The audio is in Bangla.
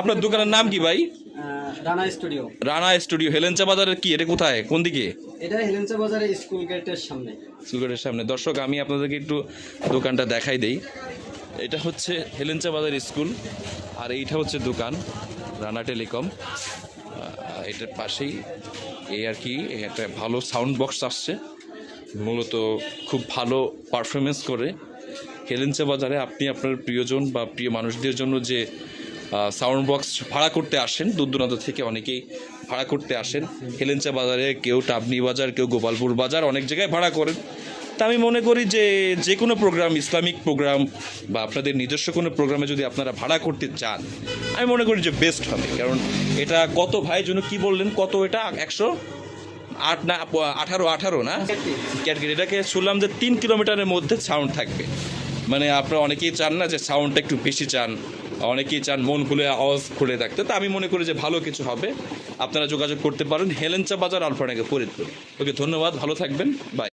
আপনার দোকানের নাম কি ভাই? রানা স্টুডিও। রানা স্টুডিও। হেলেঞ্চা বাজারের কি এটা কোথায়, কোন দিকে? এটা হেলেঞ্চা বাজারে স্কুল গেটের সামনে। স্কুল গেটের সামনে। দর্শক আমি আপনাদেরকে একটু দোকানটা দেখাই দেই। এটা হচ্ছে হেলেঞ্চা বাজার স্কুল, আর এইটা হচ্ছে দোকান রানা টেলিকম। এটার পাশেই এই আর কি একটা ভালো সাউন্ড বক্স আসছে, মূলত খুব ভালো পারফরমেন্স করে। হেলেঞ্চা বাজারে আপনি আপনার প্রিয়জন বা প্রিয় মানুষদের জন্য যে সাউন্ড বক্স ভাড়া করতে আসেন, দূর দূরান্ত থেকে অনেকেই ভাড়া করতে আসেন হেলেঞ্চা বাজারে, কেউ টাবনি বাজার, কেউ গোপালপুর বাজার, অনেক জায়গায় ভাড়া করেন। তা আমি মনে করি যে কোনো প্রোগ্রাম, ইসলামিক প্রোগ্রাম বা আপনাদের নিজস্ব কোনো প্রোগ্রামে যদি আপনারা ভাড়া করতে চান, আমি মনে করি যে বেস্ট হবে। কারণ এটা কত ভাই জন্য কি বললেন, কত এটা 108 না 18 না ক্যাটগেট। এটাকে শুনলাম যে 3 কিলোমিটারের মধ্যে সাউন্ড থাকবে। মানে আপনারা অনেকেই চান না যে সাউন্ডটা একটু বেশি চান, অনেকেই চান মন খুলে আওয়াজ খুলে থাকতে। তো আমি মনে করি যে ভালো কিছু হবে, আপনারা যোগাযোগ করতে পারেন হেলেঞ্চা বাজার, আলফাডাঙ্গা, ফরিদপুর। ওকে, ধন্যবাদ, ভালো থাকবেন, বাই।